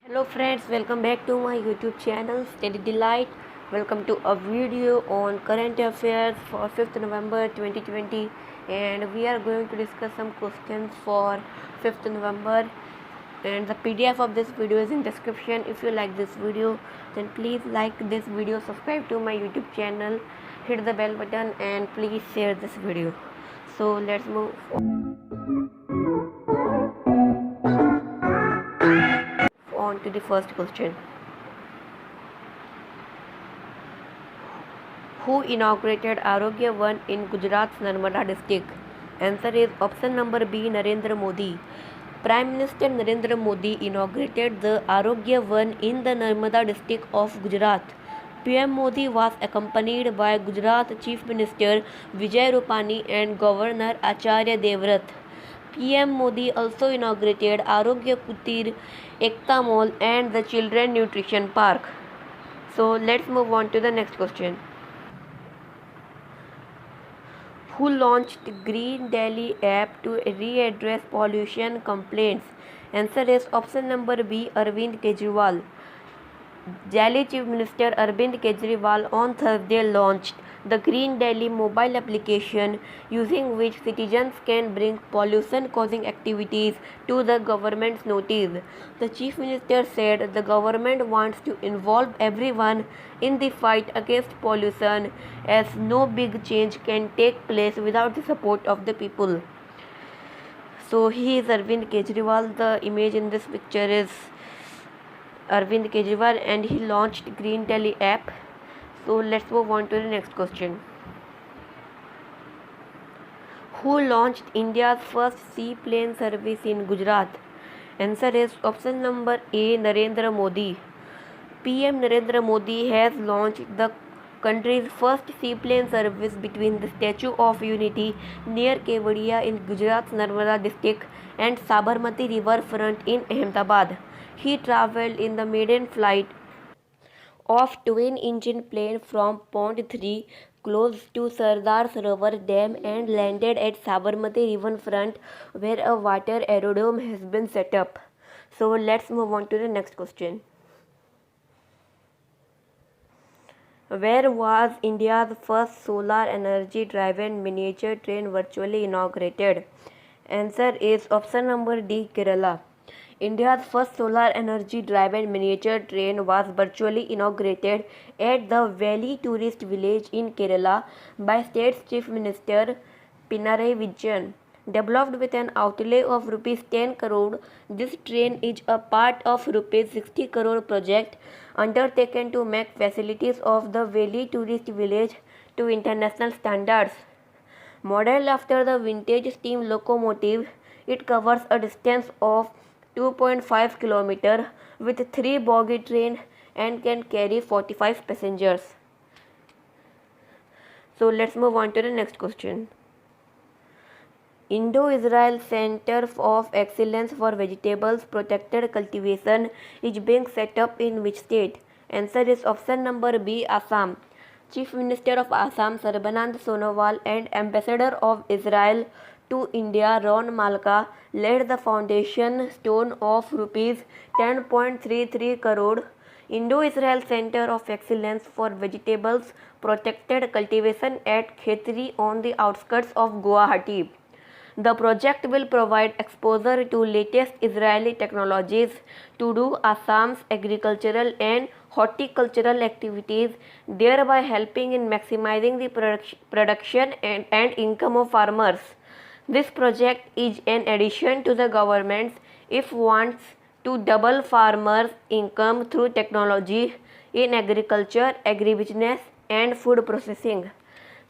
Hello friends, welcome back to my YouTube channel Steady Delight. Welcome to a video on current affairs for 5th November 2020, and we are going to discuss some questions for 5th November, and the PDF of this video is in description. If you like this video, then please like this video, subscribe to my YouTube channel, hit the bell button, and please share this video. So let's move on to the first question. Who inaugurated Arogya One in Gujarat's Narmada district? Answer is option number B, Narendra Modi. Prime Minister Narendra Modi inaugurated the Arogya One in the Narmada district of Gujarat. PM Modi was accompanied by Gujarat Chief Minister Vijay Rupani and Governor Acharya Devrat. PM Modi also inaugurated Arogya Kutir, Ekta Mall and the Children Nutrition Park. So let's move on to the next question. Who launched Green Delhi app to readdress pollution complaints? Answer is option number B, Arvind Kejriwal. Delhi Chief Minister Arvind Kejriwal on Thursday launched the Green Delhi mobile application, using which citizens can bring pollution causing activities to the government's notice. The Chief Minister said the government wants to involve everyone in the fight against pollution, as no big change can take place without the support of the people. So he is Arvind Kejriwal. The image in this picture is Arvind Kejriwal and he launched Green Delhi app. So let's move on to the next question. Who launched India's first seaplane service in Gujarat? Answer is option number A, Narendra Modi. PM Narendra Modi has launched the country's first seaplane service between the Statue of Unity near Kevadia in Gujarat's Narmada district and Sabarmati river front in Ahmedabad. He travelled in the maiden flight of twin-engine plane from Pond 3 close to Sardar Sarovar Dam and landed at Sabarmati riverfront, where a water aerodrome has been set up. So let's move on to the next question. Where was India's first solar energy driven miniature train virtually inaugurated? Answer is option number D, Kerala. India's first solar energy driven miniature train was virtually inaugurated at the Valley Tourist Village in Kerala by State's Chief Minister Pinarayi Vijayan. Developed with an outlay of rupees 10 crore, this train is a part of rupees 60 crore project undertaken to make facilities of the Valley Tourist Village to international standards. Modeled after the vintage steam locomotive, it covers a distance of 2.5 km with 3 bogie train and can carry 45 passengers. So let's move on to the next question. Indo-Israel Center of Excellence for Vegetables Protected Cultivation is being set up in which state? Answer is option number B, Assam. Chief Minister of Assam Sarbanand Sonowal and Ambassador of Israel to India Ron Malka laid the foundation stone of rupees 10.33 crore Indo-Israel Center of Excellence for Vegetables Protected Cultivation at Khetri on the outskirts of Guwahati. The project will provide exposure to latest Israeli technologies to do Assam's agricultural and horticultural activities, thereby helping in maximizing the production and income of farmers. This project is an addition to the government's if wants to double farmers' income through technology in agriculture, agribusiness, and food processing.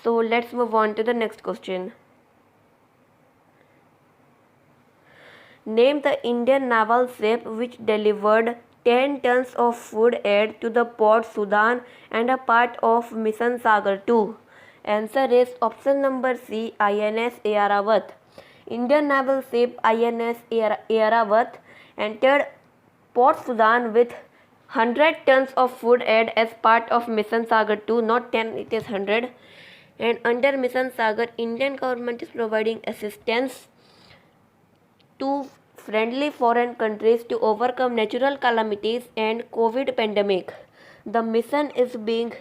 So let's move on to the next question. Name the Indian naval ship which delivered 10 tons of food aid to the Port Sudan and a part of Mission Sagar 2. Answer is option number C, INS Airavate. Indian naval ship INS Airavate entered Port Sudan with 100 tons of food aid as part of Mission Sagar 2, not 10, it is 100. And under Mission Sagar, Indian government is providing assistance to friendly foreign countries to overcome natural calamities and COVID pandemic. The mission is being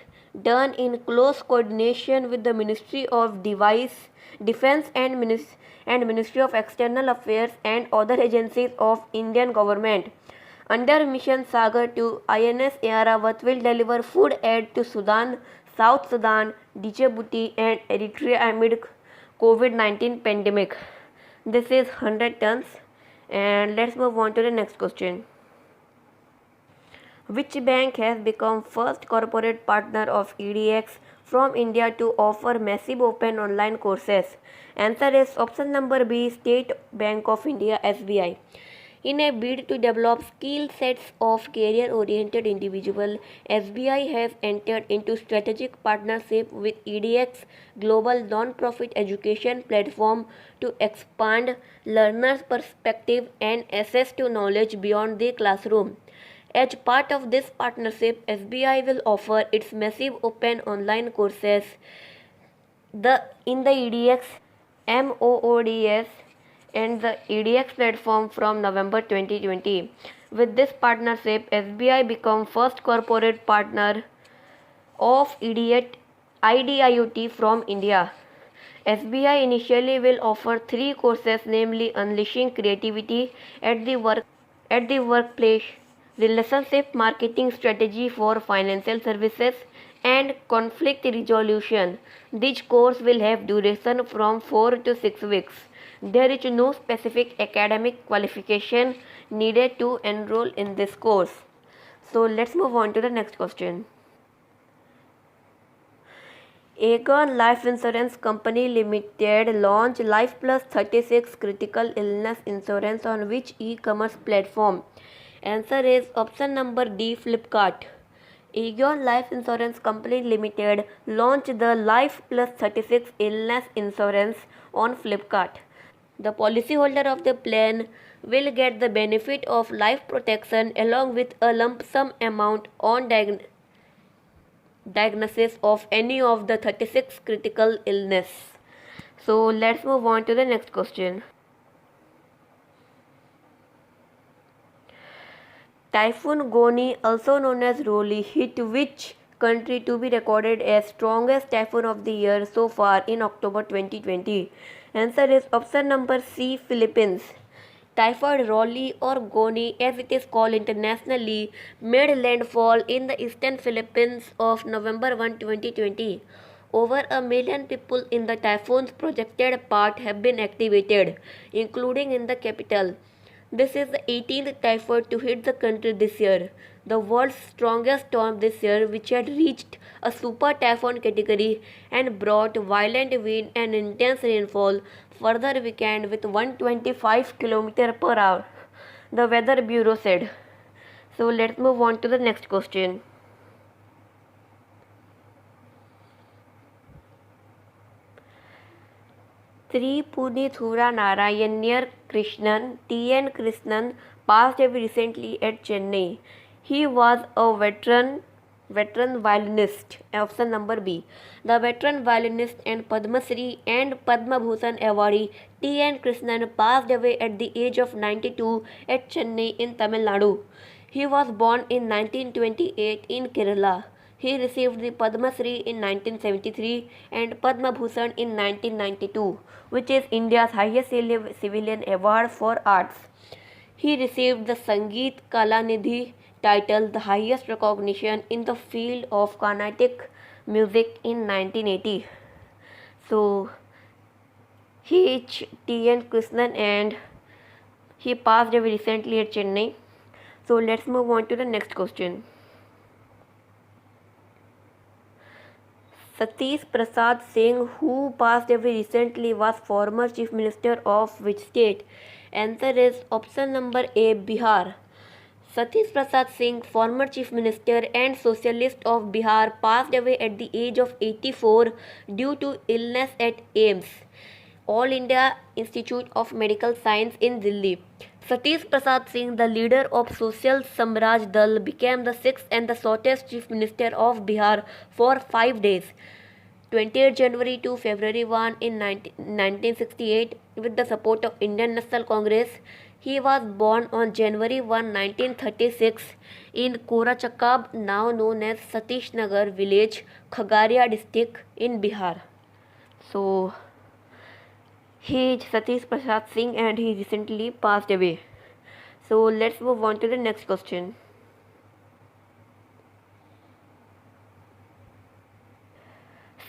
done in close coordination with the Ministry of Defense and Ministry of External Affairs and other agencies of Indian government. Under Mission Sagar 2, INS Airavate will deliver food aid to Sudan, South Sudan, Djibouti and Eritrea amid COVID-19 pandemic. This is 100 tons. And let's move on to the next question. Which bank has become first corporate partner of EDX from India to offer massive open online courses? Answer is option number B, State Bank of India (SBI). In a bid to develop skill sets of career-oriented individuals, SBI has entered into strategic partnership with EDX Global non-profit education platform to expand learners' perspective and access to knowledge beyond the classroom. As part of this partnership, SBI will offer its massive open online courses in the EDX MOODS and the EDX platform from November 2020. With this partnership, SBI become first corporate partner of IDIOT from India. SBI initially will offer 3 courses, namely Unleashing Creativity at the Workplace, Relationship Marketing Strategy for Financial Services, and Conflict Resolution. This course will have duration from 4 to 6 weeks. There is no specific academic qualification needed to enroll in this course. So let's move on to the next question. Aegon Life Insurance Company Limited launched Life Plus 36 critical illness insurance on which e-commerce platform? Answer is option number D, Flipkart. Aegon Life Insurance Company Limited launched the Life Plus 36 illness insurance on Flipkart. The policyholder of the plan will get the benefit of life protection along with a lump sum amount on diagnosis of any of the 36 critical illness. So let's move on to the next question. Typhoon Goni, also known as Roli, hit which country to be recorded as strongest typhoon of the year so far in October 2020? Answer is option number C, Philippines. Typhoon Roli or Goni as it is called internationally made landfall in the eastern Philippines of November 1, 2020. Over a million people in the typhoon's projected path have been activated, including in the capital. This is the 18th typhoon to hit the country this year. The world's strongest storm this year, which had reached a super typhoon category and brought violent wind and intense rainfall, further weakened with 125 km per hour, the Weather Bureau said. So let's move on to the next question. Sri Punithura Narayanar Krishnan, T.N. Krishnan, passed away recently at Chennai. He was a veteran violinist. Option number B. The veteran violinist and Padma Shri and Padma Bhushan awardee T.N. Krishnan passed away at the age of 92 at Chennai in Tamil Nadu. He was born in 1928 in Kerala. He received the Padma Shri in 1973 and Padma Bhushan in 1992, which is India's highest civilian award for arts. He received the Sangeet Kalanidhi title, the highest recognition in the field of Carnatic music, in 1980. So, he is T.N. Krishnan and he passed away recently at Chennai. So, let's move on to the next question. Satish Prasad Singh, who passed away recently, was former Chief Minister of which state? Answer is option number A, Bihar. Satish Prasad Singh, former Chief Minister and Socialist of Bihar, passed away at the age of 84 due to illness at AIIMS, All India Institute of Medical Science in Delhi. Satish Prasad Singh, the leader of Social Samraj Dal, became the sixth and the shortest Chief Minister of Bihar for 5 days, 28 January to February 1 in 1968, with the support of Indian National Congress. He was born on January 1, 1936 in Korachakab, now known as Satish Nagar village, Khagaria district in Bihar. So, he is Satish Prasad Singh and he recently passed away. So, let's move on to the next question.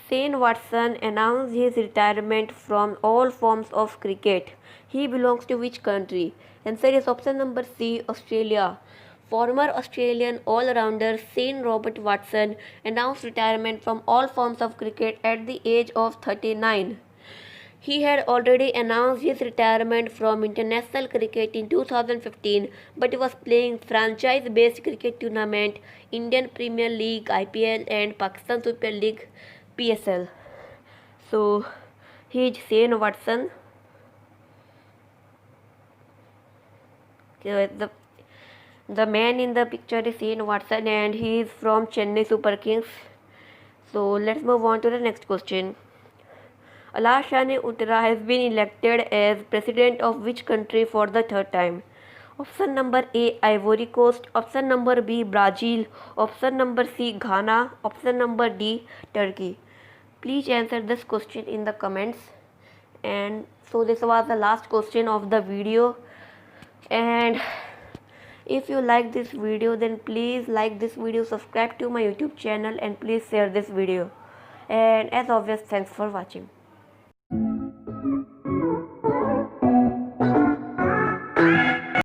Shane Watson announced his retirement from all forms of cricket. He belongs to which country? Answer is option number C, Australia. Former Australian all-rounder Shane Robert Watson announced retirement from all forms of cricket at the age of 39. He had already announced his retirement from international cricket in 2015, but he was playing franchise-based cricket tournament, Indian Premier League (IPL) and Pakistan Super League (PSL). So, he is Shane Watson. The man in the picture is Shane Watson and he is from Chennai Super Kings. So, let's move on to the next question. Alassane Ouattara has been elected as president of which country for the third time? Option number A, Ivory Coast. Option number B, Brazil. Option number C, Ghana. Option number D, Turkey. Please answer this question in the comments. And so this was the last question of the video. And if you like this video, then please like this video, subscribe to my YouTube channel and please share this video. And as always, thanks for watching.